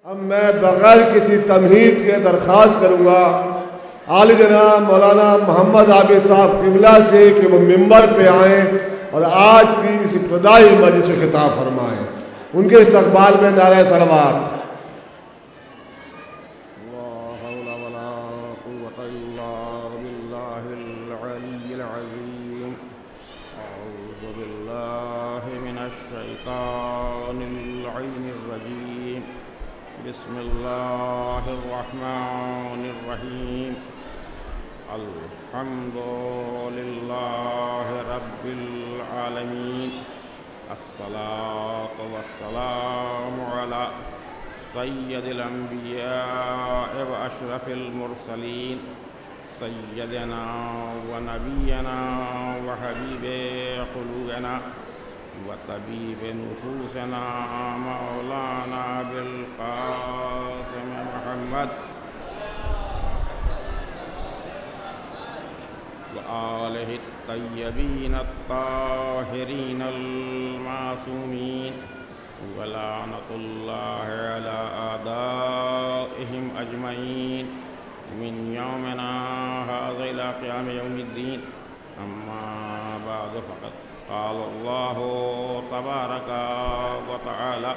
اب میں بغیر کسی تمہید کے درخواست کروں گا عالی جناب مولانا محمد عابد صاحب قبلہ سے کہ وہ ممبر پہ آئیں اور آج کی اس ابتدائی مجلس سے خطاب فرمائیں۔ ان کے استقبال میں نعرہ صلوات۔ بسم اللہ الرحمن الرحیم الحمد للہ رب العالمین الصلاة والسلام علی سید الانبیاء و اشرف المرسلین سیدنا و نبینا و حبیب قلوبنا وطبیب نفوسنا مولانا بالقاسم محمد وآلہ الطیبین الطاہرین المعصومین ولعنۃ اللہ علی اعدائہم اجمعین من یومنا ھذا الی قیام یوم الدین اما بعد فقط قال اللہ تبارک و تعالی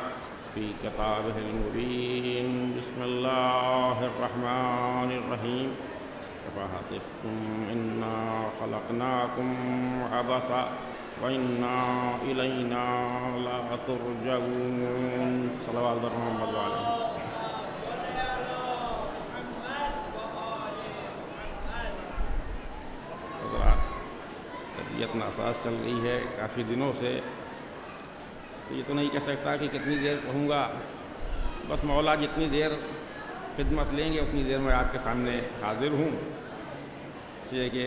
فی کتابہ المبین بسم اللہ الرحمن الرحیم افحسبتم انا خلقناکم عبثا وانا الینا لا ترجعون صلوات بر محمد وعلیہ۔ طبیعت ناساز چل رہی ہے کافی دنوں سے، تو یہ تو نہیں کہہ سکتا کہ کتنی دیر رہوں گا، بس مولا جتنی دیر خدمت لیں گے اتنی دیر میں آپ کے سامنے حاضر ہوں۔ اس لیے کہ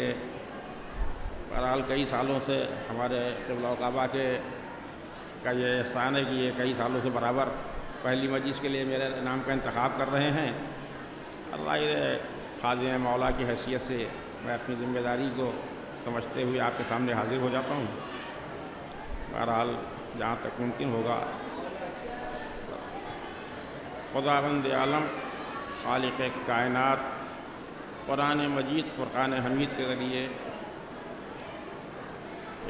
بہرحال کئی سالوں سے ہمارے قبلہ و کعبہ کا یہ احسان ہے کہ یہ کئی سالوں سے برابر پہلی مجلس کے لیے میرے نام کا انتخاب کر رہے ہیں۔ اللہ خادم مولا کی حیثیت سے میں اپنی ذمہ داری کو سمجھتے ہوئے آپ کے سامنے حاضر ہو جاتا ہوں۔ بہرحال جہاں تک ممکن ہوگا خداوند عالم خالق کائنات قرآن مجید فرقان حمید کے ذریعے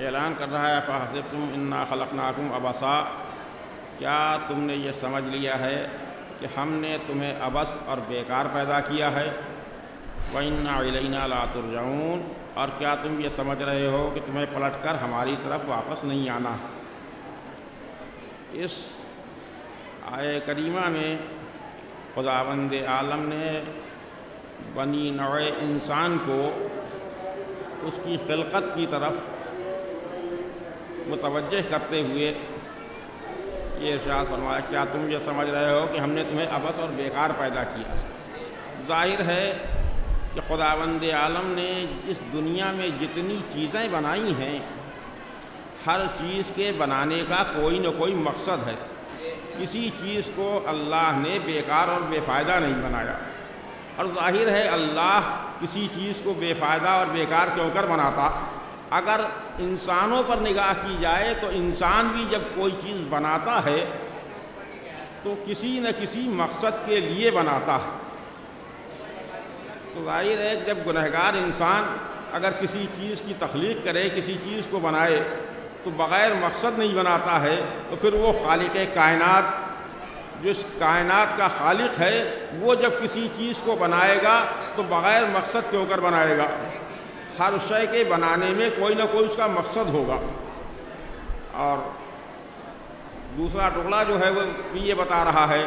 اعلان کر رہا ہے فَحَسِبْتُمْ اِنَّا خَلَقْنَاكُمْ عَبَثًا، کیا تم نے یہ سمجھ لیا ہے کہ ہم نے تمہیں عبث اور بیکار پیدا کیا ہے؟ وَإِنَّا إِلَيْنَا لَا تُرْجَعُونَ، اور کیا تم یہ سمجھ رہے ہو کہ تمہیں پلٹ کر ہماری طرف واپس نہیں آنا؟ اس آیہ کریمہ میں خداوند عالم نے بنی نوع انسان کو اس کی خلقت کی طرف متوجہ کرتے ہوئے یہ ارشاد فرمایا کیا تم یہ سمجھ رہے ہو کہ ہم نے تمہیں عبث اور بیکار پیدا کیا؟ ظاہر ہے کہ خداوند عالم نے اس دنیا میں جتنی چیزیں بنائی ہیں ہر چیز کے بنانے کا کوئی نہ کوئی مقصد ہے۔ کسی چیز کو اللہ نے بیکار اور بے فائدہ نہیں بنایا، اور ظاہر ہے اللہ کسی چیز کو بے فائدہ اور بیکار کیوں کر بناتا؟ اگر انسانوں پر نگاہ کی جائے تو انسان بھی جب کوئی چیز بناتا ہے تو کسی نہ کسی مقصد کے لیے بناتا ہے۔ تو ظاہر ہے جب گنہگار انسان اگر کسی چیز کی تخلیق کرے، کسی چیز کو بنائے تو بغیر مقصد نہیں بناتا ہے، تو پھر وہ خالق کائنات جو اس کائنات کا خالق ہے وہ جب کسی چیز کو بنائے گا تو بغیر مقصد کیوں کر بنائے گا؟ ہر شے کے بنانے میں کوئی نہ کوئی اس کا مقصد ہوگا۔ اور دوسرا ٹکڑا جو ہے وہ بھی یہ بتا رہا ہے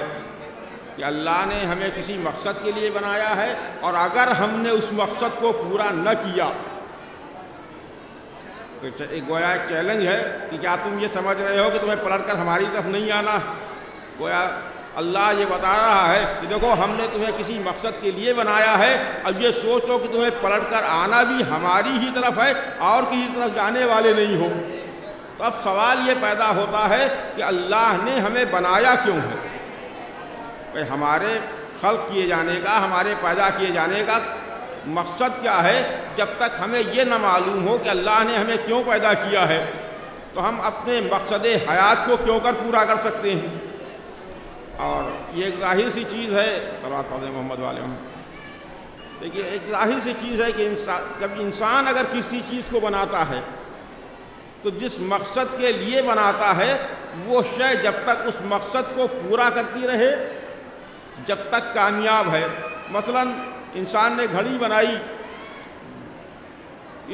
کہ اللہ نے ہمیں کسی مقصد کے لیے بنایا ہے، اور اگر ہم نے اس مقصد کو پورا نہ کیا تو گویا ایک چیلنج ہے کہ کیا تم یہ سمجھ رہے ہو کہ تمہیں پلٹ کر ہماری طرف نہیں آنا؟ گویا اللہ یہ بتا رہا ہے کہ دیکھو ہم نے تمہیں کسی مقصد کے لیے بنایا ہے، اب یہ سوچو کہ تمہیں پلٹ کر آنا بھی ہماری ہی طرف ہے اور کسی طرف جانے والے نہیں ہو۔ تو اب سوال یہ پیدا ہوتا ہے کہ اللہ نے ہمیں بنایا کیوں ہے؟ کہ ہمارے خلق کیے جانے کا، ہمارے پیدا کیے جانے کا مقصد کیا ہے؟ جب تک ہمیں یہ نہ معلوم ہو کہ اللہ نے ہمیں کیوں پیدا کیا ہے تو ہم اپنے مقصد حیات کو کیوں کر پورا کر سکتے ہیں؟ اور یہ ایک ظاہر سی چیز ہے، صلوات پڑھیں محمد والے ہم، دیکھیے ایک ظاہر سی چیز ہے کہ جب انسان اگر کسی چیز کو بناتا ہے تو جس مقصد کے لیے بناتا ہے وہ شے جب تک اس مقصد کو پورا کرتی رہے، جب تک کامیاب ہے۔ مثلا انسان نے گھڑی بنائی،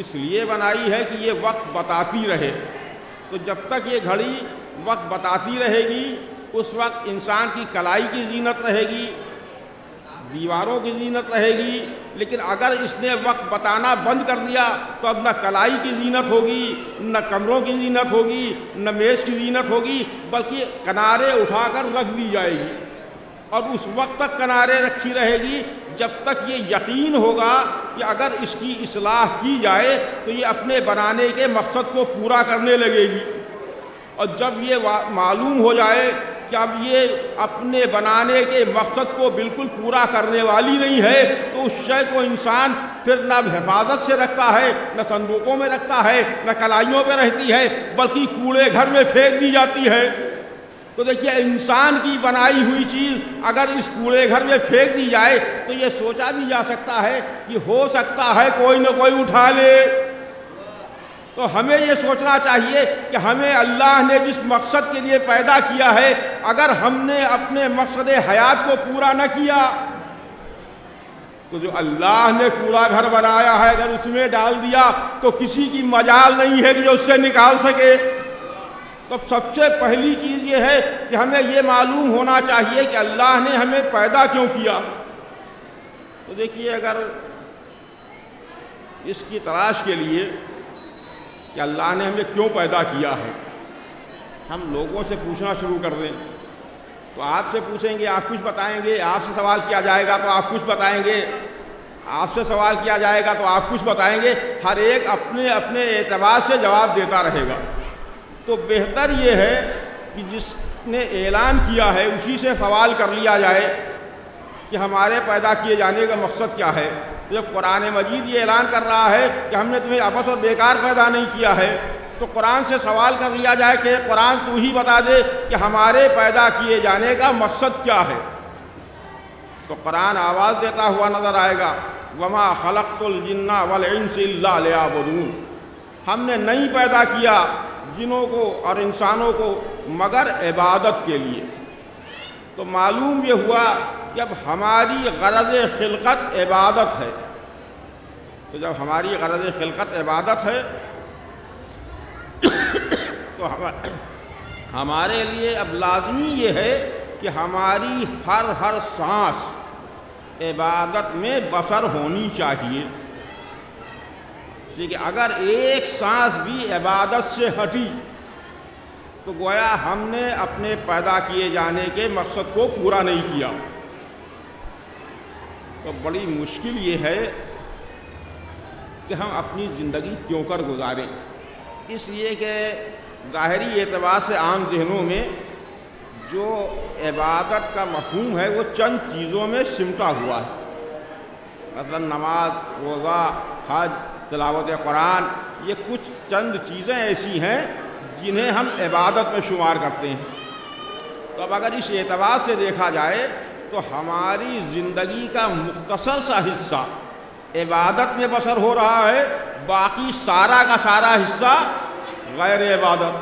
اس لیے بنائی ہے کہ یہ وقت بتاتی رہے، تو جب تک یہ گھڑی وقت بتاتی رہے گی اس وقت انسان کی کلائی کی زینت رہے گی، دیواروں کی زینت رہے گی۔ لیکن اگر اس نے وقت بتانا بند کر دیا تو اب نہ کلائی کی زینت ہوگی، نہ کمروں کی زینت ہوگی، نہ میز کی زینت ہوگی، بلکہ کنارے اٹھا کر رکھ دی جائے گی، اور اس وقت تک کنارے رکھی رہے گی جب تک یہ یقین ہوگا کہ اگر اس کی اصلاح کی جائے تو یہ اپنے بنانے کے مقصد کو پورا کرنے لگے گی۔ اور جب یہ معلوم ہو جائے کہ اب یہ اپنے بنانے کے مقصد کو بالکل پورا کرنے والی نہیں ہے تو اس شے کو انسان پھر نہ حفاظت سے رکھتا ہے، نہ صندوقوں میں رکھتا ہے، نہ کلائیوں پہ رہتی ہے، بلکہ کوڑے گھر میں پھینک دی جاتی ہے۔ تو دیکھیے انسان کی بنائی ہوئی چیز اگر اس کوڑے گھر میں پھینک دی جائے تو یہ سوچا بھی جا سکتا ہے کہ ہو سکتا ہے کوئی نہ کوئی اٹھا لے۔ تو ہمیں یہ سوچنا چاہیے کہ ہمیں اللہ نے جس مقصد کے لیے پیدا کیا ہے اگر ہم نے اپنے مقصد حیات کو پورا نہ کیا تو جو اللہ نے کوڑا گھر بنایا ہے اگر اس میں ڈال دیا تو کسی کی مجال نہیں ہے کہ جو اس سے نکال سکے۔ تو سب سے پہلی چیز یہ ہے کہ ہمیں یہ معلوم ہونا چاہیے کہ اللہ نے ہمیں پیدا کیوں کیا۔ تو دیکھیے اگر اس کی تلاش کے لیے کہ اللہ نے ہمیں کیوں پیدا کیا ہے ہم لوگوں سے پوچھنا شروع کر دیں تو آپ سے پوچھیں گے آپ کچھ بتائیں گے، آپ سے سوال کیا جائے گا تو آپ کچھ بتائیں گے، آپ سے سوال کیا جائے گا تو آپ کچھ بتائیں گے، ہر ایک اپنے اپنے اعتبار سے جواب دیتا رہے گا۔ تو بہتر یہ ہے کہ جس نے اعلان کیا ہے اسی سے سوال کر لیا جائے کہ ہمارے پیدا کیے جانے کا مقصد کیا ہے۔ جب قرآن مجید یہ اعلان کر رہا ہے کہ ہم نے تمہیں عبث اور بیکار پیدا نہیں کیا ہے تو قرآن سے سوال کر لیا جائے کہ قرآن تو ہی بتا دے کہ ہمارے پیدا کیے جانے کا مقصد کیا ہے۔ تو قرآن آواز دیتا ہوا نظر آئے گا وَمَا خَلَقْتُ الْجِنَّ وَالْإِنسَ إِلَّا لِيَعْبُدُونَ، ہم نے نہیں پیدا کیا جنوں کو اور انسانوں کو مگر عبادت کے لیے۔ تو معلوم یہ ہوا کہ اب ہماری غرض خلقت عبادت ہے، تو جب ہماری غرض خلقت عبادت ہے تو ہمارے لیے اب لازمی یہ ہے کہ ہماری ہر سانس عبادت میں بسر ہونی چاہیے۔ لیکن اگر ایک سانس بھی عبادت سے ہٹی تو گویا ہم نے اپنے پیدا کیے جانے کے مقصد کو پورا نہیں کیا۔ تو بڑی مشکل یہ ہے کہ ہم اپنی زندگی کیوں کر گزاریں، اس لیے کہ ظاہری اعتبار سے عام ذہنوں میں جو عبادت کا مفہوم ہے وہ چند چیزوں میں سمٹا ہوا ہے، مثلا نماز، روزہ، حج، تلاوت قرآن، یہ کچھ چند چیزیں ایسی ہیں جنہیں ہم عبادت میں شمار کرتے ہیں۔ تو اب اگر اس اعتبار سے دیکھا جائے تو ہماری زندگی کا مختصر سا حصہ عبادت میں بسر ہو رہا ہے، باقی سارا کا سارا حصہ غیر عبادت،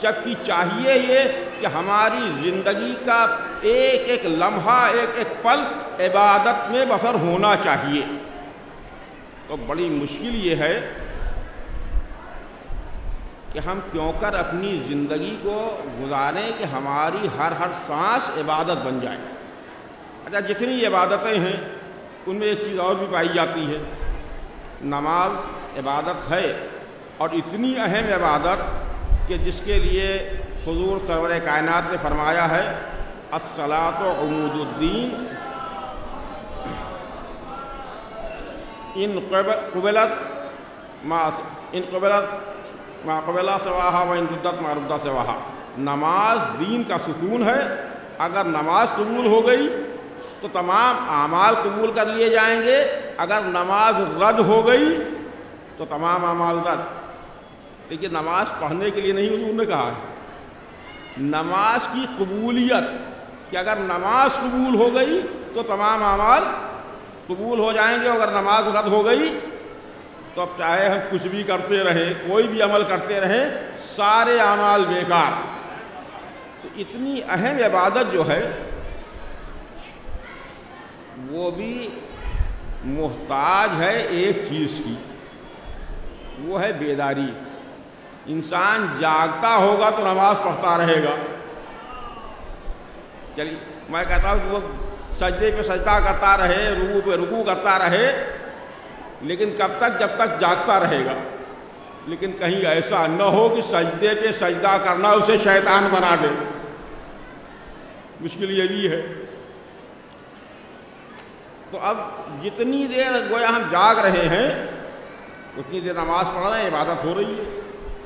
جبکہ چاہیے یہ کہ ہماری زندگی کا ایک ایک لمحہ، ایک ایک پل عبادت میں بسر ہونا چاہیے۔ تو بڑی مشکل یہ ہے کہ ہم کیوں کر اپنی زندگی کو گزاریں کہ ہماری ہر سانس عبادت بن جائے۔ اچھا جتنی عبادتیں ہیں ان میں ایک چیز اور بھی پائی جاتی ہے، نماز عبادت ہے اور اتنی اہم عبادت کہ جس کے لیے حضور سرور کائنات نے فرمایا ہے الصلاۃ عمود الدین ان قبلت ما قبلہ سواہا و ان ردت ما ردہ سواہا، نماز دین کا ستون ہے، اگر نماز قبول ہو گئی تو تمام اعمال قبول کر لیے جائیں گے، اگر نماز رد ہو گئی تو تمام اعمال رد۔ دیکھیے نماز پڑھنے کے لیے نہیں حضور نے کہا ہے، نماز کی قبولیت کہ اگر نماز قبول ہو گئی تو تمام اعمال قبول ہو جائیں گے، اگر نماز رد ہو گئی تو اب چاہے ہم کچھ بھی کرتے رہیں، کوئی بھی عمل کرتے رہیں، سارے اعمال بیکار۔ تو اتنی اہم عبادت جو ہے وہ بھی محتاج ہے ایک چیز کی، وہ ہے بیداری۔ انسان جاگتا ہوگا تو نماز پڑھتا رہے گا۔ چلیے میں کہتا ہوں کہ وہ سجدے پہ سجدہ کرتا رہے، رکوع پہ رکوع کرتا رہے، لیکن کب تک؟ جب تک جاگتا رہے گا۔ لیکن کہیں ایسا نہ ہو کہ سجدے پہ سجدہ کرنا اسے شیطان بنا دے، مشکل یہ بھی ہے۔ تو اب جتنی دیر گویا ہم جاگ رہے ہیں اتنی دیر نماز پڑھ رہے ہیں، عبادت ہو رہی ہے۔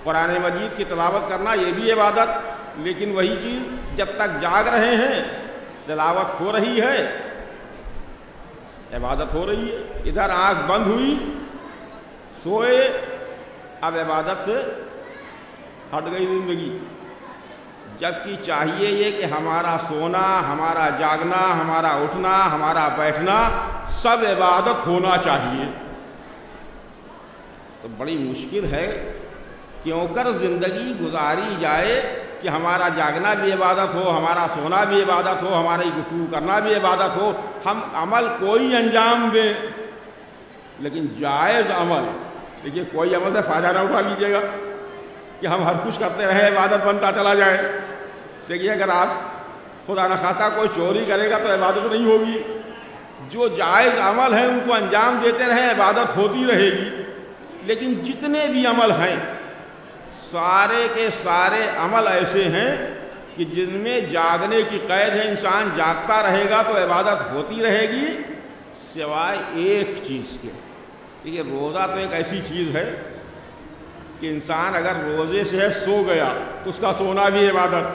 قرآن مجید کی تلاوت کرنا یہ بھی عبادت، لیکن وہی چیز جب تک جاگ رہے ہیں تلاوت ہو رہی ہے، عبادت ہو رہی ہے۔ ادھر آنکھ بند ہوئی، سوئے، اب عبادت سے ہٹ گئی زندگی۔ جبکہ چاہیے یہ کہ ہمارا سونا، ہمارا جاگنا، ہمارا اٹھنا، ہمارا بیٹھنا سب عبادت ہونا چاہیے۔ تو بڑی مشکل ہے کیوں کر زندگی گزاری جائے کہ ہمارا جاگنا بھی عبادت ہو، ہمارا سونا بھی عبادت ہو، ہماری گفتگو کرنا بھی عبادت ہو، ہم عمل کوئی انجام دیں لیکن جائز عمل۔ دیکھیے کوئی عمل سے فائدہ نہ اٹھا لیجیے گا کہ ہم ہر کچھ کرتے رہیں، عبادت بنتا چلا جائے۔ دیکھیے اگر آپ خدا نخواستہ کوئی چوری کرے گا تو عبادت نہیں ہوگی۔ جو جائز عمل ہیں ان کو انجام دیتے رہیں، عبادت ہوتی رہے گی۔ لیکن جتنے بھی عمل ہیں سارے کے سارے عمل ایسے ہیں کہ جن میں جاگنے کی قید ہے، انسان جاگتا رہے گا تو عبادت ہوتی رہے گی، سوائے ایک چیز کے۔ یہ روزہ تو ایک ایسی چیز ہے کہ انسان اگر روزے سے سو گیا تو اس کا سونا بھی عبادت،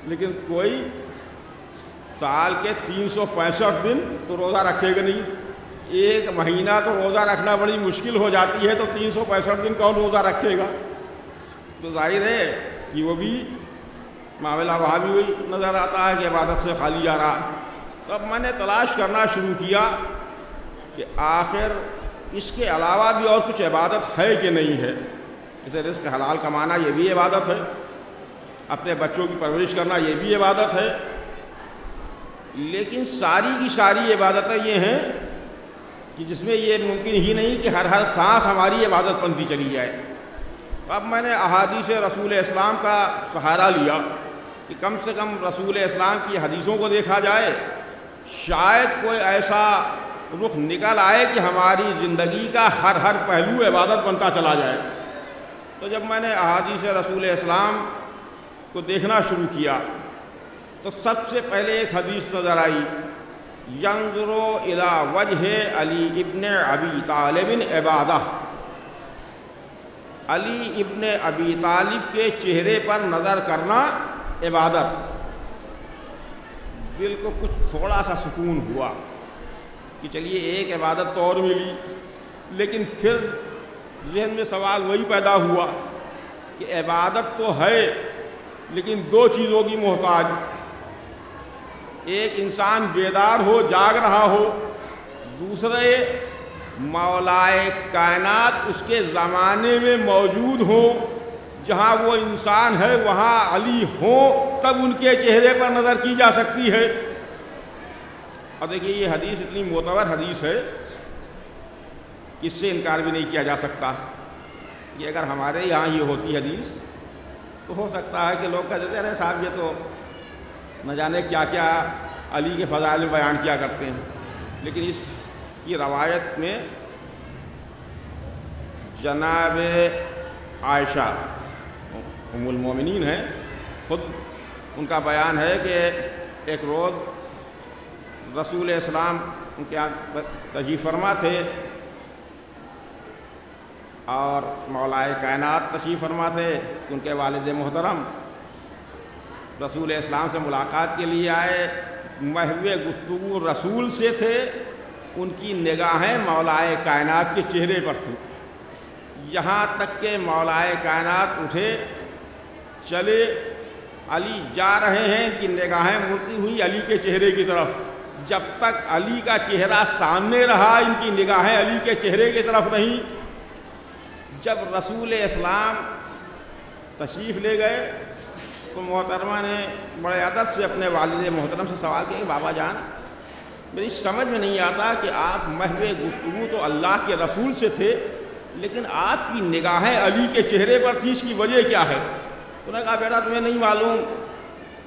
لیکن کوئی سال کے 365 دن تو روزہ رکھے گا نہیں۔ ایک مہینہ تو روزہ رکھنا بڑی مشکل ہو جاتی ہے، تو 365 دن کون روزہ رکھے گا؟ تو ظاہر ہے کہ وہ بھی معاملہ وہاں بھی وہی نظر آتا ہے کہ عبادت سے خالی جا رہا۔ تو اب میں نے تلاش کرنا شروع کیا کہ آخر اس کے علاوہ بھی اور کچھ عبادت ہے کہ نہیں ہے۔ جیسے رزق حلال کمانا یہ بھی عبادت ہے، اپنے بچوں کی پرورش کرنا یہ بھی عبادت ہے، لیکن ساری کی ساری عبادتیں یہ ہیں کہ جس میں یہ ممکن ہی نہیں کہ ہر سانس ہماری عبادت بنتی چلی جائے۔ اب میں نے احادیث رسول اسلام کا سہارا لیا کہ کم سے کم رسول اسلام کی حدیثوں کو دیکھا جائے، شاید کوئی ایسا رخ نکل آئے کہ ہماری زندگی کا ہر پہلو عبادت بنتا چلا جائے۔ تو جب میں نے احادیث رسول اسلام کو دیکھنا شروع کیا تو سب سے پہلے ایک حدیث نظر آئی، ينظر إلى وجه علی ابن ابی طالب عبادہ۔ علی ابن ابی طالب کے چہرے پر نظر کرنا عبادت۔ دل کو کچھ تھوڑا سا سکون ہوا کہ چلیے ایک عبادت تو اور ملی، لیکن پھر ذہن میں سوال وہی پیدا ہوا کہ عبادت تو ہے لیکن دو چیزوں کی محتاج۔ ایک انسان بیدار ہو، جاگ رہا ہو، دوسرے مولائے کائنات اس کے زمانے میں موجود ہوں، جہاں وہ انسان ہے وہاں علی ہوں، تب ان کے چہرے پر نظر کی جا سکتی ہے۔ اور دیکھیے یہ حدیث اتنی معتبر حدیث ہے کہ اس سے انکار بھی نہیں کیا جا سکتا۔ یہ اگر ہمارے یہاں یہ ہوتی حدیث تو ہو سکتا ہے کہ لوگ کہتے ہیں ارے صاحب یہ تو نہ جانے کیا کیا علی کے فضائل میں بیان کیا کرتے ہیں، لیکن اس کی روایت میں جناب عائشہ ام المومنین ہیں، خود ان کا بیان ہے کہ ایک روز رسول اسلام ان کے یہاں تشریف فرما تھے اور مولائے کائنات تشریف فرما تھے، ان کے والد محترم رسول اسلام سے ملاقات کے لیے آئے، محو گفتگو رسول سے تھے، ان کی نگاہیں مولائے کائنات کے چہرے پر تھیں، یہاں تک کہ مولائے کائنات اٹھے چلے علی جا رہے ہیں، ان کی نگاہیں مڑتی ہوئی علی کے چہرے کی طرف، جب تک علی کا چہرہ سامنے رہا ان کی نگاہیں علی کے چہرے کی طرف نہیں۔ جب رسول اسلام تشریف لے گئے تو محترمہ نے بڑے ادب سے اپنے والد محترم سے سوال کیا کہ بابا جان، میری سمجھ میں نہیں آتا کہ آپ محو گفتگو تو اللہ کے رسول سے تھے، لیکن آپ کی نگاہیں علی کے چہرے پر تھی، اس کی وجہ کیا ہے؟ انہوں نے کہا بیٹا تمہیں نہیں معلوم،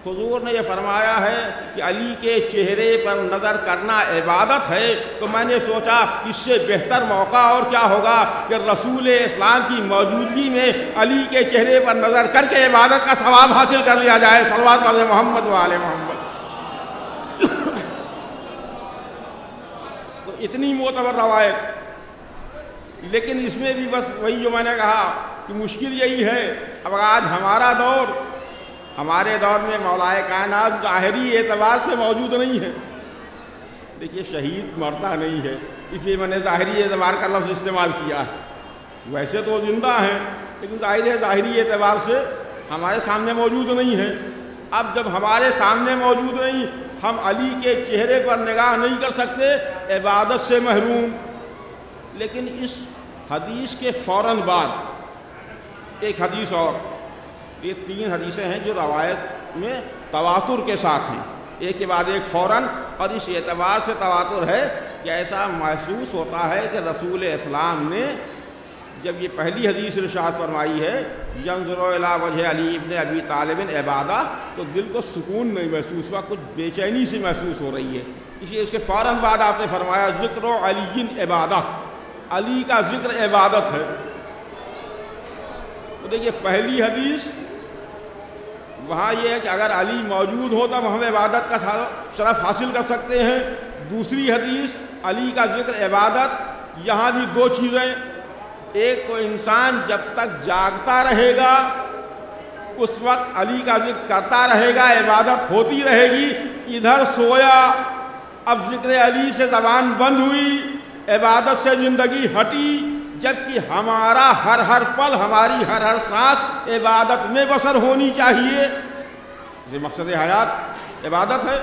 حضور نے یہ فرمایا ہے کہ علی کے چہرے پر نظر کرنا عبادت ہے، تو میں نے سوچا اس سے بہتر موقع اور کیا ہوگا کہ رسول اسلام کی موجودگی میں علی کے چہرے پر نظر کر کے عبادت کا ثواب حاصل کر لیا جائے۔ صلوات علی محمد و آل محمد۔ تو اتنی معتبر روایت، لیکن اس میں بھی بس وہی جو میں نے کہا کہ مشکل یہی ہے، اب آج ہمارے دور میں مولا کائنات ظاہری اعتبار سے موجود نہیں ہے۔ دیکھیے شہید مرتا نہیں ہے، اس لیے میں نے ظاہری اعتبار کا لفظ استعمال کیا ہے، ویسے تو زندہ ہیں لیکن ظاہری اعتبار سے ہمارے سامنے موجود نہیں ہے۔ اب جب ہمارے سامنے موجود نہیں، ہم علی کے چہرے پر نگاہ نہیں کر سکتے، عبادت سے محروم۔ لیکن اس حدیث کے فوراً بعد ایک حدیث اور، یہ 3 حدیثیں ہیں جو روایت میں تواتر کے ساتھ ہیں، ایک کے بعد ایک فوراً، اور اس اعتبار سے تواتر ہے کہ ایسا محسوس ہوتا ہے کہ رسول اسلام نے جب یہ پہلی حدیث ارشاد فرمائی ہے ینظر الی وجہ علی ابن ابی طالب عبادہ، تو دل کو سکون نہیں محسوس ہوا، کچھ بے چینی سی محسوس ہو رہی ہے۔ اس لیے اس کے فوراً بعد آپ نے فرمایا ذکر علی عبادہ، علی کا ذکر عبادت ہے۔ تو دیکھیے پہلی حدیث وہاں یہ ہے کہ اگر علی موجود ہو تب ہم عبادت کا شرف حاصل کر سکتے ہیں۔ دوسری حدیث علی کا ذکر عبادت، یہاں بھی 2 چیزیں، ایک تو انسان جب تک جاگتا رہے گا اس وقت علی کا ذکر کرتا رہے گا، عبادت ہوتی رہے گی، ادھر سویا اب ذکر علی سے زبان بند ہوئی، عبادت سے زندگی ہٹی، جبکہ ہمارا ہر پل، ہماری ہر سانس عبادت میں بسر ہونی چاہیے۔ یہ مقصد حیات عبادت ہے۔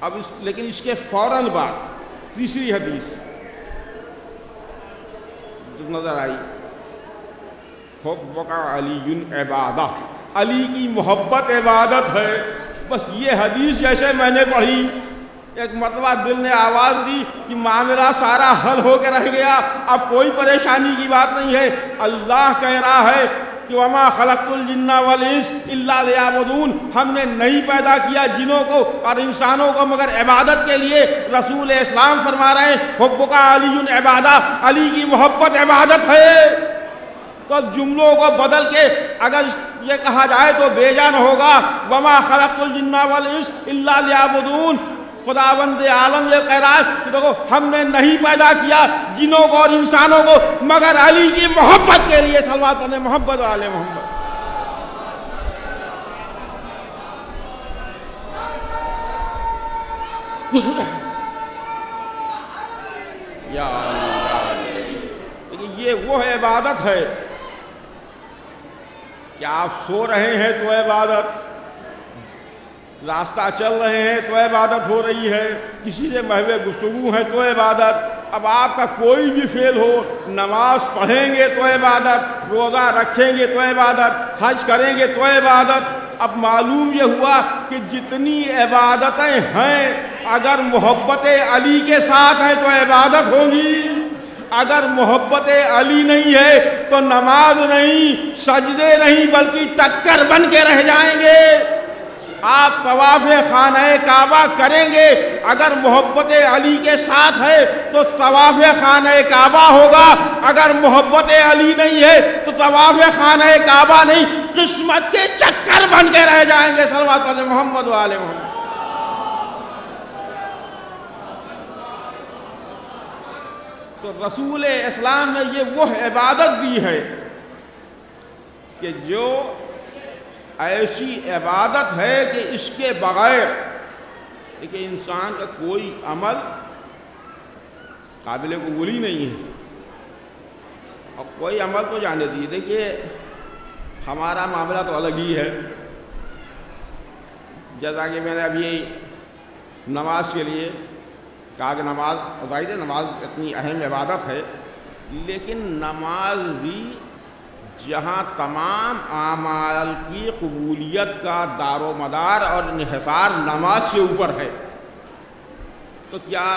اب لیکن اس کے فوراً بعد تیسری حدیث جو نظر آئی، حبک علی عبادہ، علی کی محبت عبادت ہے۔ بس یہ حدیث جیسے میں نے پڑھی، ایک مرتبہ دل نے آواز دی کہ معاملہ سارا حل ہو کے رہ گیا، اب کوئی پریشانی کی بات نہیں ہے۔ اللہ کہہ رہا ہے کہ وما خلقت الجن والانس الا لیعبدون، ہم نے نہیں پیدا کیا جنوں کو اور انسانوں کو مگر عبادت کے لیے۔ رسول اسلام فرما رہے ہیں حبک علی عبادہ، علی کی محبت عبادت ہے۔ تو جملوں کو بدل کے اگر یہ کہا جائے تو بے جان ہوگا، وما خلقت الجن والانس الا لیعبدون، خداوند عالم یہ کہہ رہا ہے کہ دیکھو ہم نے نہیں پیدا کیا جنوں کو اور انسانوں کو مگر علی کی محبت کے لیے۔ صلوات پڑھیں محمد علی محمد۔ یا لیکن یہ وہ عبادت ہے کہ آپ سو رہے ہیں تو عبادت، راستہ چل رہے ہیں تو عبادت ہو رہی ہے، کسی سے محو گفتگو ہے تو عبادت۔ اب آپ کا کوئی بھی فعل ہو، نماز پڑھیں گے تو عبادت، روزہ رکھیں گے تو عبادت، حج کریں گے تو عبادت۔ اب معلوم یہ ہوا کہ جتنی عبادتیں ہیں اگر محبت علی کے ساتھ ہیں تو عبادت ہوگی، اگر محبت علی نہیں ہے تو نماز نہیں، سجدے نہیں، بلکہ ٹکر بن کے رہ جائیں گے۔ آپ طواف خانہ کعبہ کریں گے، اگر محبت علی کے ساتھ ہے تو طواف خانہ کعبہ ہوگا، اگر محبت علی نہیں ہے تو طواف خانہ کعبہ نہیں، قسمت کے چکر بن کے رہ جائیں گے۔ صلوات پڑھیں محمد و آل محمد۔ تو رسول اسلام نے یہ وہ عبادت دی ہے کہ جو ایسی عبادت ہے کہ اس کے بغیر کہ انسان کا کوئی عمل قابل قبول ہی نہیں ہے، اور کوئی عمل تو جانے دیجیے۔ دیکھیے ہمارا معاملہ تو الگ ہی ہے. جیسا کہ میں نے ابھی نماز کے لیے کہا کہ نماز ظاہر ہے نماز اتنی اہم عبادت ہے، لیکن نماز بھی جہاں تمام اعمال کی قبولیت کا دار و مدار اور انحصار نماز کے اوپر ہے، تو کیا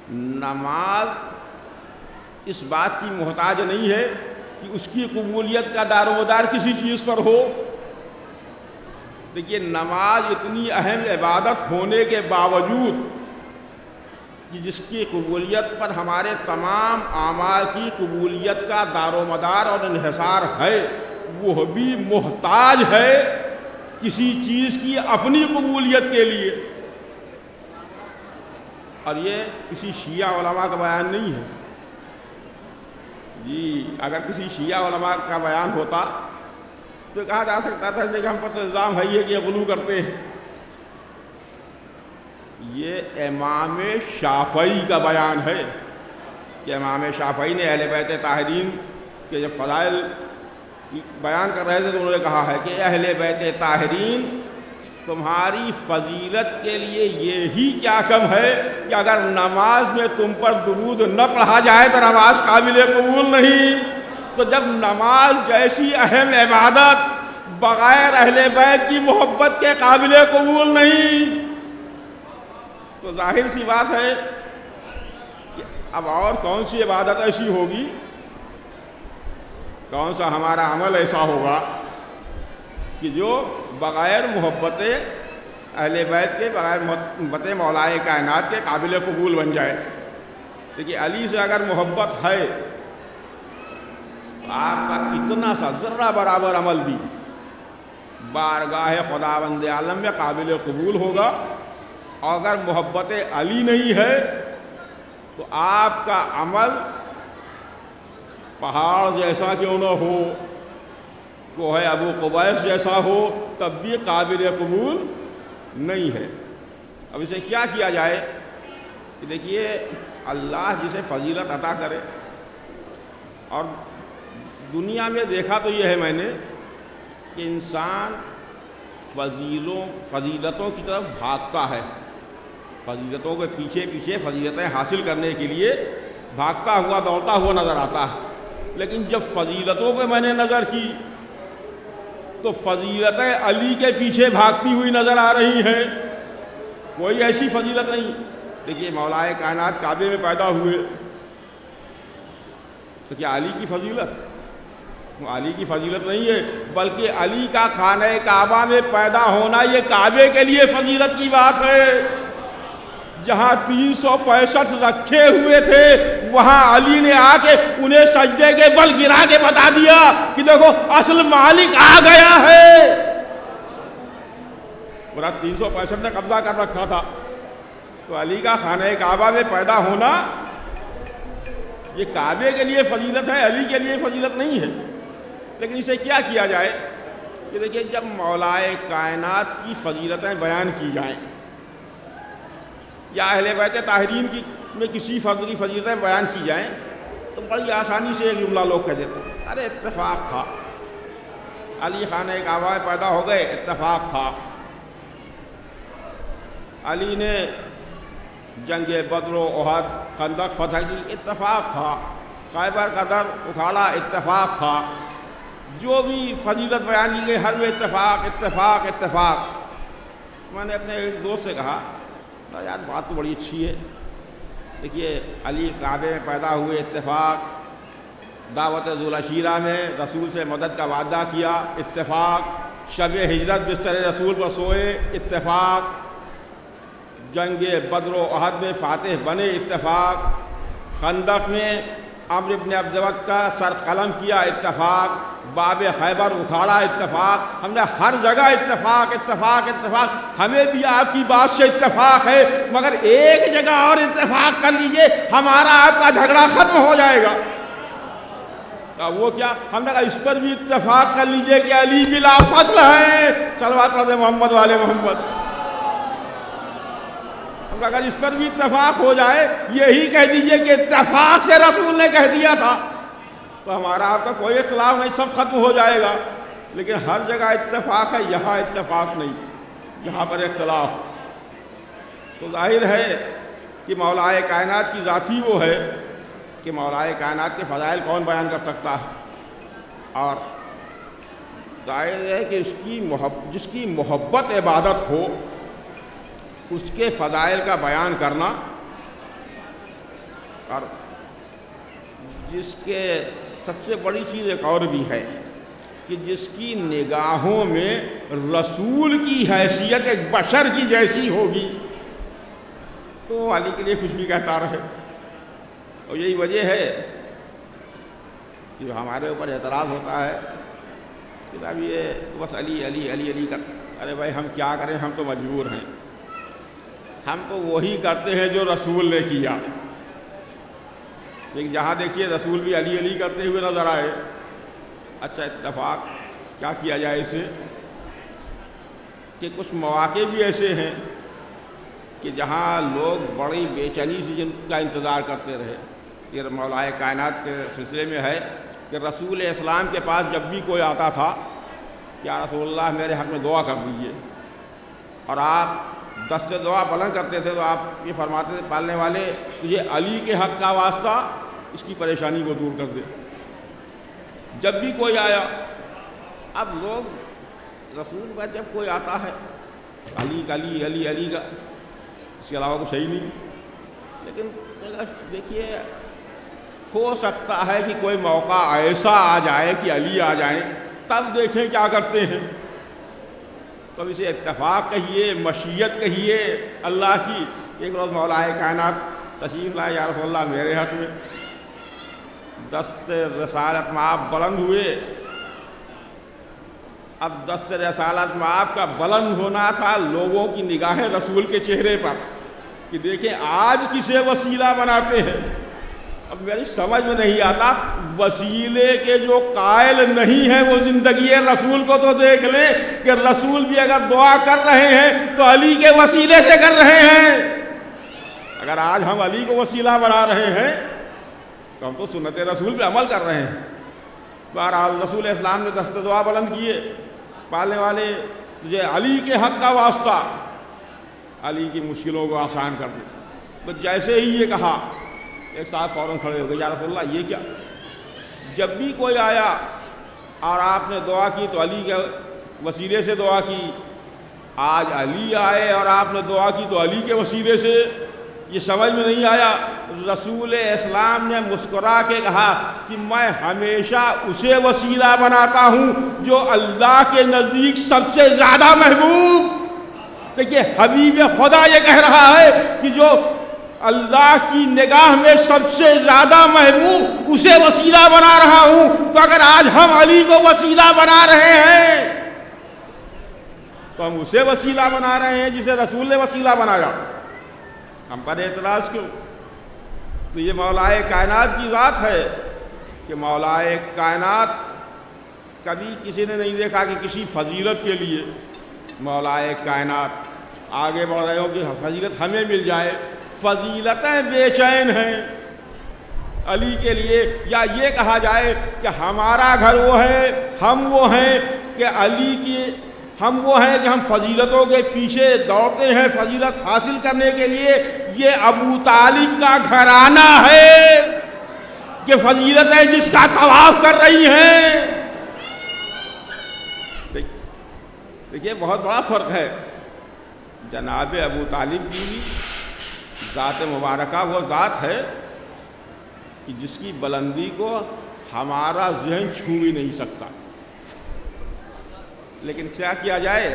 نماز اس بات کی محتاج نہیں ہے کہ اس کی قبولیت کا دار و مدار کسی چیز پر ہو؟ دیکھیے، نماز اتنی اہم عبادت ہونے کے باوجود کہ جس کی قبولیت پر ہمارے تمام اعمال کی قبولیت کا دار و مدار اور انحصار ہے، وہ بھی محتاج ہے کسی چیز کی اپنی قبولیت کے لیے. اور یہ کسی شیعہ علماء کا بیان نہیں ہے. جی اگر کسی شیعہ علماء کا بیان ہوتا تو کہا جا سکتا تھا کہ ہم پر تو الزام ہے یہ کہ یہ غلو کرتے ہیں. یہ امام شافعی کا بیان ہے کہ امام شافعی نے اہل بیت طاہرین کے جب فضائل بیان کر رہے تھے تو انہوں نے کہا ہے کہ اہل بیت طاہرین تمہاری فضیلت کے لیے یہی کیا کم ہے کہ اگر نماز میں تم پر درود نہ پڑھا جائے تو نماز قابل قبول نہیں. تو جب نماز جیسی اہم عبادت بغیر اہل بیت کی محبت کے قابل قبول نہیں، تو ظاہر سی بات ہے کہ اب اور کون سی عبادت ایسی ہوگی، کون سا ہمارا عمل ایسا ہوگا کہ جو بغیر محبت اہل بیت کے، بغیر محبت مولائے کائنات کے قابل قبول بن جائے. دیکھیے، علی سے اگر محبت ہے تو آپ کا اتنا سا ذرہ برابر عمل بھی بارگاہ خداوند عالم میں قابل قبول ہوگا، اور اگر محبت علی نہیں ہے تو آپ کا عمل پہاڑ جیسا کیوں نہ ہو، وہ ہے ابو قبیس جیسا ہو، تب بھی قابل قبول نہیں ہے. اب اسے کیا کیا جائے کہ دیکھیے، اللہ جسے فضیلت عطا کرے، اور دنیا میں دیکھا تو یہ ہے میں نے کہ انسان فضیلتوں کی طرف بھاگتا ہے، فضیلتوں کے پیچھے پیچھے فضیلتیں حاصل کرنے کے لیے بھاگتا ہوا دوڑتا ہوا نظر آتا ہے. لیکن جب فضیلتوں پہ میں نے نظر کی تو فضیلتیں علی کے پیچھے بھاگتی ہوئی نظر آ رہی ہیں. کوئی ایسی فضیلت نہیں. دیکھیے، مولا کائنات کعبے میں پیدا ہوئے تو کیا علی کی فضیلت؟ علی کی فضیلت نہیں ہے، بلکہ علی کا خانہ کعبہ میں پیدا ہونا یہ کعبے کے لیے فضیلت کی بات ہے. جہاں 365 رکھے ہوئے تھے وہاں علی نے آ کے انہیں سجدے کے بل گرا کے بتا دیا کہ دیکھو اصل مالک آ گیا ہے. پورا 365 نے قبضہ کر رکھا تھا. تو علی کا خانہ کعبہ میں پیدا ہونا یہ کعبے کے لیے فضیلت ہے، علی کے لیے فضیلت نہیں ہے. لیکن اسے کیا کیا جائے کہ دیکھیے، جب مولائے کائنات کی فضیلتیں بیان کی جائیں یا اہل بیت طاہرین کی میں کسی فرد کی فضیلتیں بیان کی جائیں تو بڑی آسانی سے ایک جملہ لوگ کہہ دیتے ہیں، ارے اتفاق تھا، علی خانہ کعبہ میں پیدا ہو گئے، اتفاق تھا. علی نے جنگ بدر و احد خندق فتح کی، اتفاق تھا. خیبر کا در اکھاڑا، اتفاق تھا. جو بھی فضیلت بیان کی گئی ہر میں اتفاق اتفاق اتفاق. میں نے اپنے ایک دوست سے کہا یار بات تو بڑی اچھی ہے، دیکھیے علی کعبے میں پیدا ہوئے، اتفاق. دعوت ذوالعشیرہ میں رسول سے مدد کا وعدہ کیا، اتفاق. شب ہجرت بستر رسول پر سوئے، اتفاق. جنگ بدر و احد میں فاتح بنے، اتفاق. خندق میں عمرو بن عبدود کا سر قلم کیا، اتفاق. باب خیبر اکھاڑا، اتفاق. ہم نے ہر جگہ اتفاق اتفاق اتفاق. ہمیں بھی آپ کی بات سے اتفاق ہے، مگر ایک جگہ اور اتفاق کر لیجئے، ہمارا آپ کا جھگڑا ختم ہو جائے گا. وہ کیا؟ ہم نے کہا اس پر بھی اتفاق کر لیجئے کہ علی بلا فصل ہے. صلوات پڑھتے محمد والے محمد. اگر اس پر بھی اتفاق ہو جائے، یہی کہہ دیجئے کہ اتفاق سے رسول نے کہہ دیا تھا، تو ہمارا آپ کا کوئی اختلاف نہیں، سب ختم ہو جائے گا. لیکن ہر جگہ اتفاق ہے، یہاں اتفاق نہیں، یہاں پر اختلاف۔ تو ظاہر ہے کہ مولائے کائنات کی ذات ہی وہ ہے کہ مولائے کائنات کے فضائل کون بیان کر سکتا ہے، اور ظاہر ہے کہ جس کی محبت عبادت ہو اس کے فضائل کا بیان کرنا، اور جس کے سب سے بڑی چیز ایک اور بھی ہے کہ جس کی نگاہوں میں رسول کی حیثیت ایک بشر کی جیسی ہوگی تو علی کے لیے کچھ بھی کہتا رہے۔ اور یہی وجہ ہے کہ ہمارے اوپر اعتراض ہوتا ہے کہ اب یہ بس علی علی علی علی کر، ارے بھائی ہم کیا کریں، ہم تو مجبور ہیں، ہم تو وہی کرتے ہیں جو رسول نے کیا۔ لیکن جہاں دیکھیے رسول بھی علی علی کرتے ہوئے نظر آئے، اچھا اتفاق کیا کیا جائے اسے کہ کچھ مواقع بھی ایسے ہیں کہ جہاں لوگ بڑی بے چینی سے جن کا انتظار کرتے رہے۔ یہ مولائے کائنات کے سلسلے میں ہے کہ رسول اسلام کے پاس جب بھی کوئی آتا تھا، یا رسول اللہ میرے حق میں دعا کر دیجیے، اور آپ دست دعا بلند کرتے تھے تو آپ یہ فرماتے تھے پالنے والے تجھے علی کے حق کا واسطہ اس کی پریشانی کو دور کر دے۔ جب بھی کوئی آیا، اب لوگ رسول پر جب کوئی آتا ہے علی کا علی علی علی کا، اس کے علاوہ کچھ ہے ہی نہیں۔ لیکن دیکھیے ہو سکتا ہے کہ کوئی موقع ایسا آ جائے کہ علی آ جائیں، تب دیکھیں کیا کرتے ہیں۔ تو اسے اتفاق کہیے، مشیت کہیے اللہ کی۔ ایک روز مولائے کائنات تشریف لائے، یا رسول اللہ میرے حق میں دست رسالت میں آپ بلند ہوئے۔ اب دست رسالت میں آپ کا بلند ہونا تھا لوگوں کی نگاہیں رسول کے چہرے پر کہ دیکھیں آج کسے وسیلہ بناتے ہیں۔ اب میری سمجھ میں نہیں آتا، وسیلے کے جو قائل نہیں ہیں وہ زندگی رسول کو تو دیکھ لیں کہ رسول بھی اگر دعا کر رہے ہیں تو علی کے وسیلے سے کر رہے ہیں۔ اگر آج ہم علی کو وسیلہ بنا رہے ہیں تو ہم تو سنت رسول پہ عمل کر رہے ہیں۔ بہرحال رسول اسلام نے دست دعا بلند کیے، پالنے والے تجھے علی کے حق کا واسطہ علی کی مشکلوں کو آسان کر دے۔ بس جیسے ہی یہ کہا ایک ساتھ فوراً کھڑے ہو گئے، یا رسول اللہ یہ کیا؟ جب بھی کوئی آیا اور آپ نے دعا کی تو علی کے وسیلے سے دعا کی، آج علی آئے اور آپ نے دعا کی تو علی کے وسیلے سے، یہ سمجھ میں نہیں آیا۔ رسول اسلام نے مسکرا کے کہا کہ میں ہمیشہ اسے وسیلہ بناتا ہوں جو اللہ کے نزدیک سب سے زیادہ محبوب۔ دیکھیے حبیب خدا یہ کہہ رہا ہے کہ جو اللہ کی نگاہ میں سب سے زیادہ محبوب اسے وسیلہ بنا رہا ہوں۔ تو اگر آج ہم علی کو وسیلہ بنا رہے ہیں تو ہم اسے وسیلہ بنا رہے ہیں جسے رسول نے وسیلہ بنایا، ہم پر اعتراض کیوں؟ تو یہ مولائے کائنات کی ذات ہے کہ مولائے کائنات کبھی کسی نے نہیں دیکھا کہ کسی فضیلت کے لیے مولائے کائنات آگے بڑھ رہے ہو کہ فضیلت ہمیں مل جائے۔ فضیلتیں بے چین ہیں علی کے لیے، یا یہ کہا جائے کہ ہمارا گھر وہ ہے، ہم وہ ہیں کہ علی کی، ہم وہ ہیں کہ ہم فضیلتوں کے پیچھے دوڑتے ہیں فضیلت حاصل کرنے کے لیے۔ یہ ابو طالب کا گھرانہ ہے کہ فضیلتیں جس کا طواف کر رہی ہیں۔ دیکھیے بہت بڑا فرق ہے۔ جناب ابو طالب کی ذات مبارکہ وہ ذات ہے کہ جس کی بلندی کو ہمارا ذہن چھو ہی نہیں سکتا، لیکن کیا کیا جائے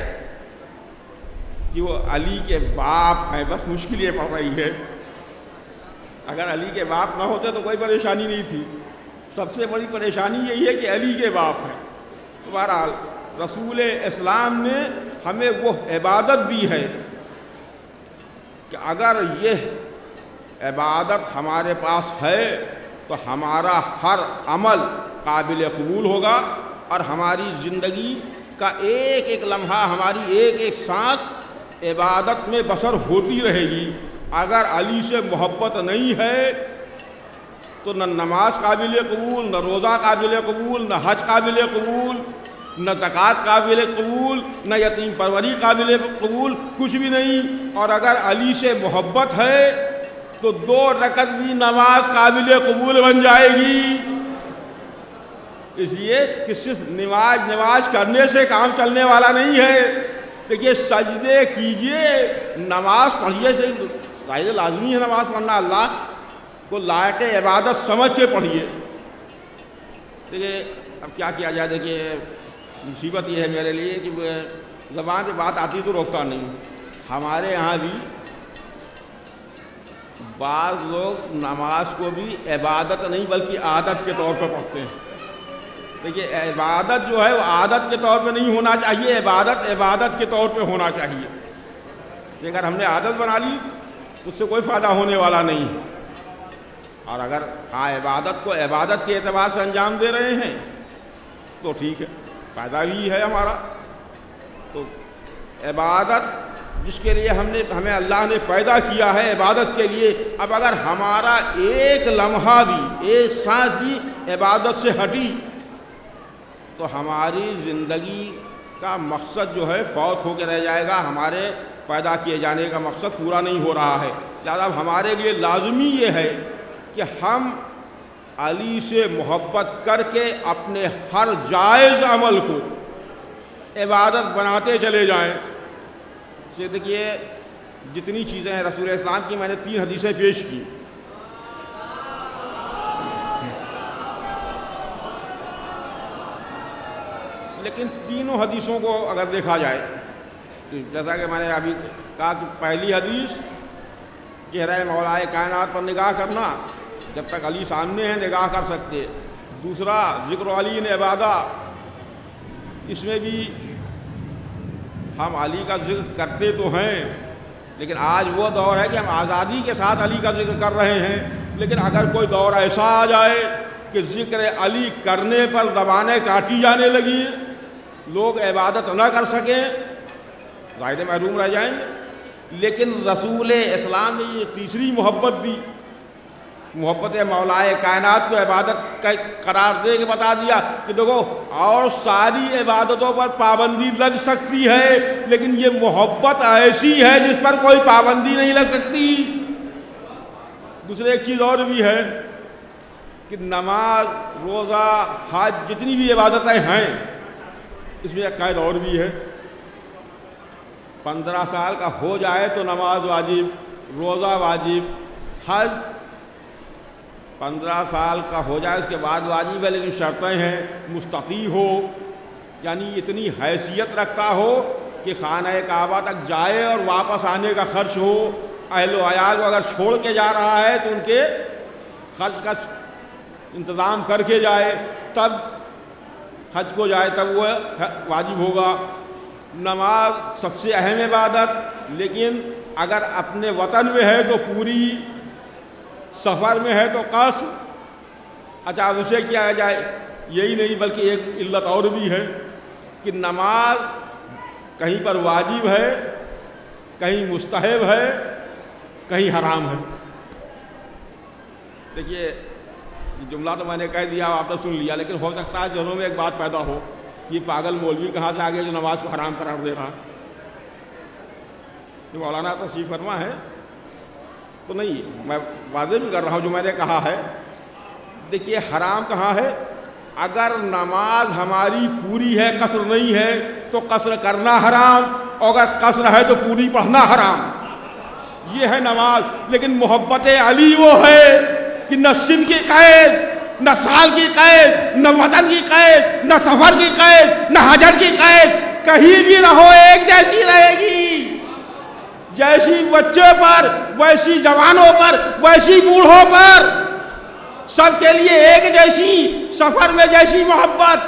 کہ وہ علی کے باپ ہیں، بس مشکل یہ پڑ رہی ہے۔ اگر علی کے باپ نہ ہوتے تو کوئی پریشانی نہیں تھی، سب سے بڑی پریشانی یہی ہے کہ علی کے باپ ہیں۔ تو بہرحال رسول اسلام نے ہمیں وہ عبادت دی ہے کہ اگر یہ عبادت ہمارے پاس ہے تو ہمارا ہر عمل قابل قبول ہوگا، اور ہماری زندگی کا ایک ایک لمحہ، ہماری ایک ایک سانس عبادت میں بسر ہوتی رہے گی۔ اگر علی سے محبت نہیں ہے تو نہ نماز قابل قبول، نہ روزہ قابل قبول، نہ حج قابل قبول، نہ زکوٰۃ قابل قبول، نہ یتیم پروری قابل قبول، کچھ بھی نہیں۔ اور اگر علی سے محبت ہے تو 2 رکعت بھی نماز قابل قبول بن جائے گی۔ اس لیے کہ صرف نماز کرنے سے کام چلنے والا نہیں ہے۔ دیکھیے سجدے کیجئے، نماز پڑھیے، ظاہر لازمی ہے نماز پڑھنا، اللہ کو لائق عبادت سمجھ کے پڑھیے۔ دیکھیے اب کیا کیا جائے، دیکھیے مصیبت یہ ہے میرے لیے کہ زبان سے بات آتی تو روکتا نہیں۔ ہمارے یہاں بھی بعض لوگ نماز کو بھی عبادت نہیں بلکہ عادت کے طور پر پڑھتے ہیں۔ دیکھیے عبادت جو ہے وہ عادت کے طور پہ نہیں ہونا چاہیے، عبادت کے طور پہ ہونا چاہیے۔ اگر ہم نے عادت بنا لی تو اس سے کوئی فائدہ ہونے والا نہیں۔ اور اگر عبادت کو عبادت کے اعتبار سے انجام دے رہے ہیں تو ٹھیک ہے، فائدہ ہی ہے ہمارا۔ تو عبادت جس کے لیے ہمیں اللہ نے پیدا کیا ہے، عبادت کے لیے، اب اگر ہمارا ایک لمحہ بھی، ایک سانس بھی عبادت سے ہٹی تو ہماری زندگی کا مقصد جو ہے فوت ہو کے رہ جائے گا، ہمارے پیدا کیے جانے کا مقصد پورا نہیں ہو رہا ہے۔ لہٰذا اب ہمارے لیے لازمی یہ ہے کہ ہم علی سے محبت کر کے اپنے ہر جائز عمل کو عبادت بناتے چلے جائیں۔ سے دیکھیے جتنی چیزیں ہیں رسول اسلام کی، میں نے 3 حدیثیں پیش کی۔ لیکن تینوں حدیثوں کو اگر دیکھا جائے تو جیسا کہ میں نے ابھی کہا کہ پہلی حدیث چہرہ مولا کائنات پر نگاہ کرنا، جب تک علی سامنے ہیں نگاہ کر سکتے۔ دوسرا ذکر علی نے عبادہ، اس میں بھی ہم علی کا ذکر کرتے تو ہیں، لیکن آج وہ دور ہے کہ ہم آزادی کے ساتھ علی کا ذکر کر رہے ہیں۔ لیکن اگر کوئی دور ایسا آ جائے کہ ذکر علی کرنے پر زبانیں کاٹی جانے لگیں، لوگ عبادت نہ کر سکیں، ظاہر محروم رہ جائیں گے۔ لیکن رسول اسلام نے یہ تیسری محبت دی، محبت مولا کائنات کو عبادت قرار دے کے بتا دیا کہ دیکھو اور ساری عبادتوں پر پابندی لگ سکتی ہے، لیکن یہ محبت ایسی ہے جس پر کوئی پابندی نہیں لگ سکتی۔ دوسرے ایک چیز اور بھی ہے کہ نماز، روزہ، حج، جتنی بھی عبادتیں ہیں، اس میں ایک قید اور بھی ہے۔ 15 سال کا ہو جائے تو نماز واجب، روزہ واجب، حج 15 سال کا ہو جائے اس کے بعد واجب ہے، لیکن شرطیں ہیں، مستطیع ہو، یعنی اتنی حیثیت رکھتا ہو کہ خانہ کعبہ تک جائے اور واپس آنے کا خرچ ہو، اہل و عیال کو اگر چھوڑ کے جا رہا ہے تو ان کے خرچ کا انتظام کر کے جائے، تب حج کو جائے، تب وہ واجب ہوگا۔ نماز سب سے اہم عبادت، لیکن اگر اپنے وطن میں ہے تو پوری، سفر میں ہے تو قصر۔ اچھا اب اسے کیا جائے، یہی نہیں بلکہ ایک علت اور بھی ہے کہ نماز کہیں پر واجب ہے، کہیں مستحب ہے، کہیں حرام ہے۔ دیکھیے جملہ تو میں نے کہہ دیا، آپ نے سن لیا، لیکن ہو سکتا ہے ذہنوں میں ایک بات پیدا ہو، یہ پاگل مولوی کہاں سے آگے جو نماز کو حرام قرار دے رہا۔ یہ مولانا تشریف فرما ہے تو نہیں، میں واضح بھی کر رہا ہوں جو میں نے کہا ہے۔ دیکھیے حرام کہاں ہے، اگر نماز ہماری پوری ہے، قصر نہیں ہے تو قصر کرنا حرام، اور اگر قصر ہے تو پوری پڑھنا حرام، یہ ہے نماز۔ لیکن محبت علی وہ ہے کہ نہ سن کی قید، نہ سال کی قید، نہ وطن کی قید، نہ سفر کی قید، نہ حجر کی قید، کہیں بھی رہو ایک جیسی رہے گی، جیسی بچے پر، ویسی جوانوں پر، ویسی بوڑھوں پر، سب کے لیے ایک جیسی، سفر میں جیسی محبت،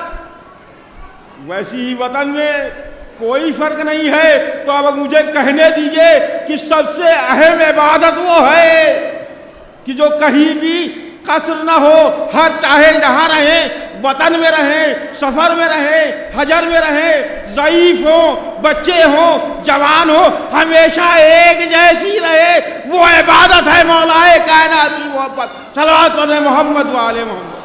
ویسی ہی وطن میں، کوئی فرق نہیں ہے۔ تو اب مجھے کہنے دیجئے کہ سب سے اہم عبادت وہ ہے کہ جو کہیں بھی قصر نہ ہو، ہر چاہے جہاں رہیں، وطن میں رہیں، سفر میں رہیں، حجر میں رہیں، ضعیف ہوں، بچے ہوں، جوان ہوں، ہمیشہ ایک جیسی رہے، وہ عبادت ہے مولا کائنات کی محبت۔ صلوات پڑھیں محمد و آل محمد۔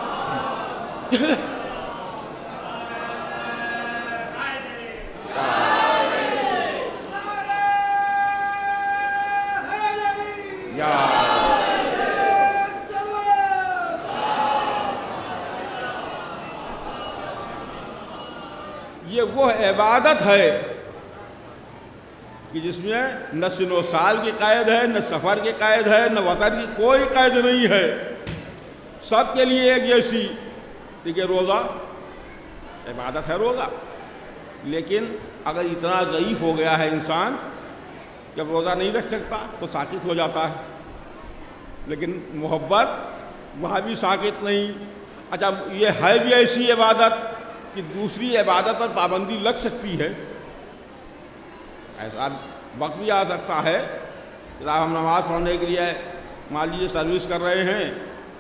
عبادت ہے کہ جس میں نہ سن و سال کی قید ہے، نہ سفر کی قید ہے، نہ وطن کی کوئی قید نہیں ہے، سب کے لیے ایک جیسی. دیکھیے روزہ عبادت ہے روزہ، لیکن اگر اتنا ضعیف ہو گیا ہے انسان جب روزہ نہیں رکھ سکتا تو ساکت ہو جاتا ہے. لیکن محبت وہاں بھی ساکت نہیں. اچھا یہ ہے بھی ایسی عبادت کہ دوسری عبادت پر پابندی لگ سکتی ہے. ایسا وقت بھی آ سکتا ہے کہ ہم نماز پڑھنے کے لیے مان لیجیے سروس کر رہے ہیں،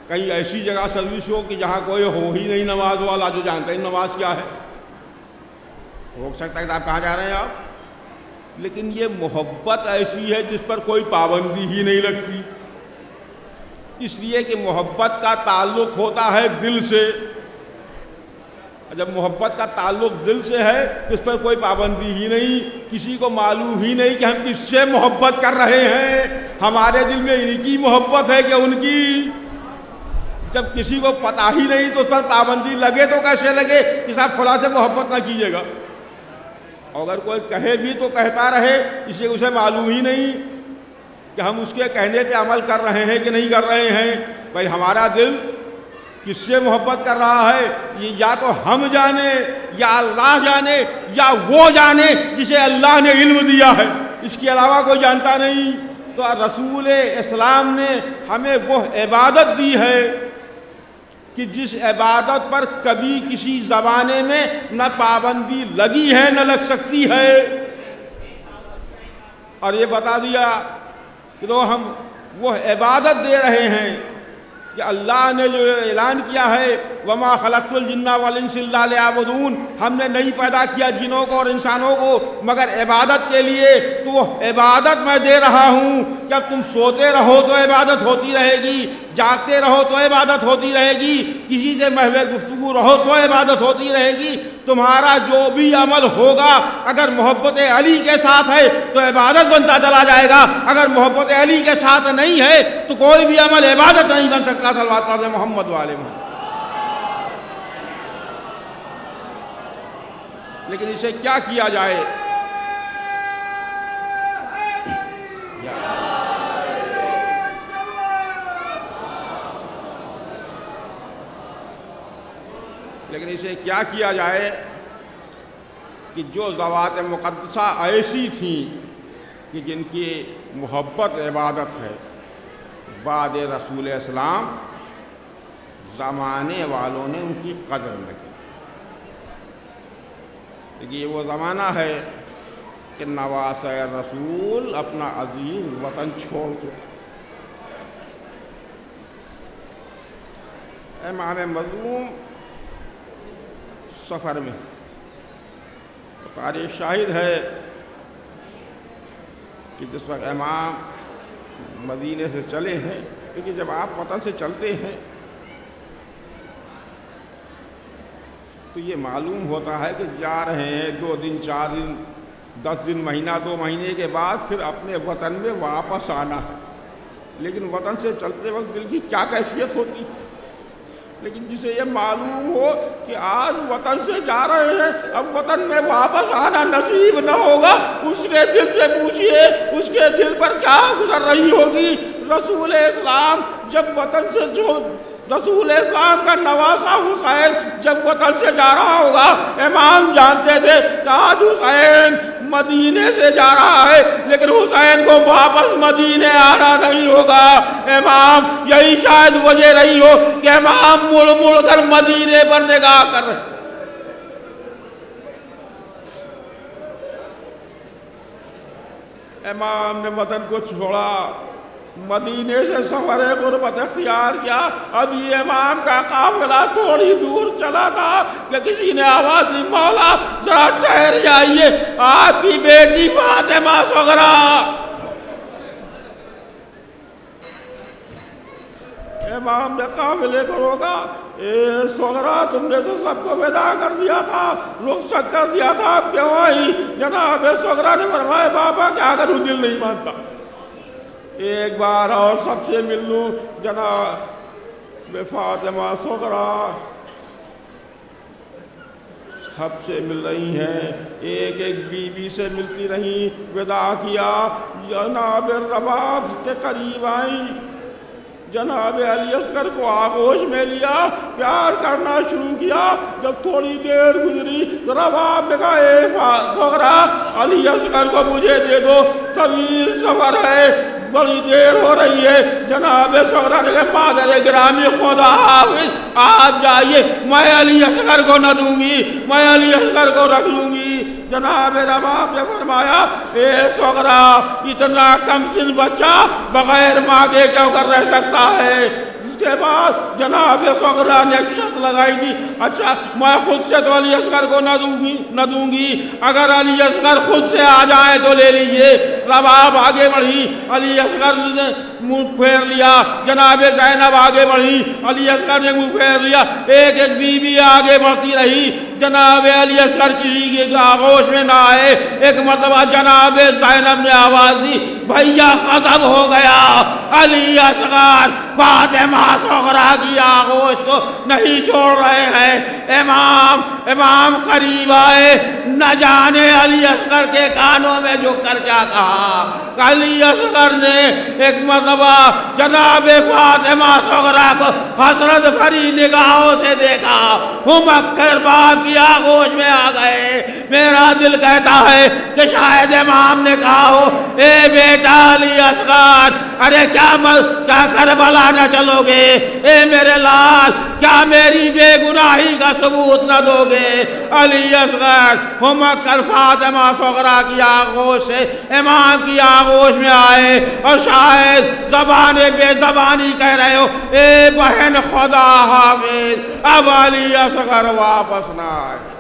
کہیں ایسی جگہ سروس ہو کہ جہاں کوئی ہو ہی نہیں نماز والا جو جانتا ہی نماز کیا ہے، روک سکتا ہے کہ آپ کہاں جا رہے ہیں آپ. لیکن یہ محبت ایسی ہے جس پر کوئی پابندی ہی نہیں لگتی، اس لیے کہ محبت کا تعلق ہوتا ہے دل سے. جب محبت کا تعلق دل سے ہے اس پر کوئی پابندی ہی نہیں، کسی کو معلوم ہی نہیں کہ ہم کس سے محبت کر رہے ہیں، ہمارے دل میں ان کی محبت ہے کہ ان کی. جب کسی کو پتہ ہی نہیں تو اس پر پابندی لگے تو کیسے لگے کہ صاحب فلاں سے محبت نہ کیجیے گا. اگر کوئی کہے بھی تو کہتا رہے، اس لیے اسے معلوم ہی نہیں کہ ہم اس کے کہنے پہ عمل کر رہے ہیں کہ نہیں کر رہے ہیں. بھائی ہمارا دل کس سے محبت کر رہا ہے یہ یا تو ہم جانے یا اللہ جانے یا وہ جانے جسے اللہ نے علم دیا ہے، اس کے علاوہ کوئی جانتا نہیں. تو رسول اسلام نے ہمیں وہ عبادت دی ہے کہ جس عبادت پر کبھی کسی زمانے میں نہ پابندی لگی ہے نہ لگ سکتی ہے. اور یہ بتا دیا کہ تو ہم وہ عبادت دے رہے ہیں کہ اللہ نے جو اعلان کیا ہے وَمَا خَلَقْتُ الْجِنَّ وَالْإِنسَ إِلَّا لِيَعْبُدُونَ، ہم نے نہیں پیدا کیا جنوں کو اور انسانوں کو مگر عبادت کے لیے. تو وہ عبادت میں دے رہا ہوں. جب تم سوتے رہو تو عبادت ہوتی رہے گی، جاگتے رہو تو عبادت ہوتی رہے گی، کسی سے محو گفتگو رہو تو عبادت ہوتی رہے گی. تمہارا جو بھی عمل ہوگا اگر محبت علی کے ساتھ ہے تو عبادت بنتا چلا جائے گا، اگر محبت علی کے ساتھ نہیں ہے تو کوئی بھی عمل عبادت نہیں بن سکتا. صلوات پڑھ محمد والے محمد. لیکن اسے کیا کیا جائے؟ لیکن اسے کیا کیا جائے کہ جو ذوات مقدسہ ایسی تھیں کہ جن کی محبت عبادت ہے، بعد رسول اسلام زمانے والوں نے ان کی قدر نہ کی. لیکن یہ وہ زمانہ ہے کہ نواسۂ رسول اپنا عزیز وطن چھوڑ کے امام مظلوم سفر میں. تاریخ شاہد ہے کہ جس وقت امام مدینے سے چلے ہیں، کیونکہ جب آپ وطن سے چلتے ہیں تو یہ معلوم ہوتا ہے کہ جا رہے ہیں 2 دن 4 دن 10 دن مہینہ 2 مہینے کے بعد پھر اپنے وطن میں واپس آنا ہے. لیکن وطن سے چلتے وقت دل کی کیا کیفیت ہوتی ہے. لیکن جسے یہ معلوم ہو کہ آج وطن سے جا رہے ہیں، اب وطن میں واپس آنا نصیب نہ ہوگا، اس کے دل سے پوچھئے اس کے دل پر کیا گزر رہی ہوگی. رسول اسلام جب وطن سے رسول اسلام کا نواسہ حسین جب وطن سے جا رہا ہوگا، امام جانتے تھے کہ آج حسین مدینے سے جا رہا ہے لیکن حسین کو واپس مدینے آنا نہیں ہوگا. امام یہی شاید وجہ رہی ہو کہ امام مڑ مڑ کر مدینے پر نگاہ کر رہے. امام نے وطن کو چھوڑا، مدینے سے سفر غربت اختیار کیا. اب یہ امام کا قافلہ تھوڑی دور چلا تھا کہ کسی نے آواز دی، مولا ذرا ٹھہر جائیے، آپ کی بیٹی فاطمہ صغرا. امام نے قافلے کو روکا، اے صغرا تم نے تو سب کو ودا کر دیا تھا، رخصت کر دیا تھا، اب کیوں آئی؟ جناب صغرا نے فرمایا بابا کیا کروں، دل نہیں مانتا، ایک بار اور سب سے مل لوں. جناب فاطمہ صغرا سب سے مل رہی ہیں، ایک ایک بیوی سے ملتی رہیں، ودا کیا، جناب رباب کے قریب آئیں، جناب علی اصغر کو آغوش میں لیا، پیار کرنا شروع کیا۔ جب تھوڑی دیر گزری رباب نے کہا اے زغرا علی اصغر کو مجھے دے دو، طویل سفر ہے، بڑی دیر ہو رہی ہے۔ جناب زغرا نے کہا مادر گرامی خدا حافظ، آپ جائیے، میں علی اصغر کو نہ دوں گی، میں علی اصغر کو رکھ لوں گی۔ جناب رباب نے فرمایا اے زغرا اتنا کم سن بچہ بغیر ماں کے کیوں کر رہ سکتا ہے؟ اس کے بعد جناب زغرا نے ایک شرط لگائی تھی، اچھا میں خود سے تو علی اصغر کو نہ دوں گی، اگر علی اصغر خود سے آ جائے تو لے لیجئے۔ رباب آگے بڑھی، علی اصغر نے منہ پھیر لیا، جناب زینب آگے بڑھی، علی اصغر نے منہ پھیر لیا، ایک ایک بیوی آگے بڑھتی رہی۔ جناب علی اصغر کسی کے آغوش میں نہ آئے۔ ایک مرتبہ جناب زینب نے آواز دی بھیا غضب ہو گیا، علی اصغر فاطمہ زغرا کی آغوش کو نہیں چھوڑ رہے ہیں۔ امام قریب آئے، نہ جانے علی اصغر کے کانوں میں جھک کر کیا کہا۔ علی اصغر نے ایک مرتبہ جناب فاطمہ زغرا کو حسرت بھری نگاہوں سے دیکھا، مکر باپ کی آغوش میں آ گئے۔ میرا دل کہتا ہے کہ شاید امام نے کہا ہو اے بیٹا علی اصغر، ارے کیا کربلا نہ چلو گے؟ اے میرے لال کیا میری بے گناہی کا ثبوت نہ دو گے؟ علی اصغر مکر فاطمہ زغرا کی آغوش سے امام کی آغوش میں آئے، اور شاید زبان بے زبانی کہہ رہے ہو اے بہن خدا حافظ، اب علی اصغر واپس نہ آئے۔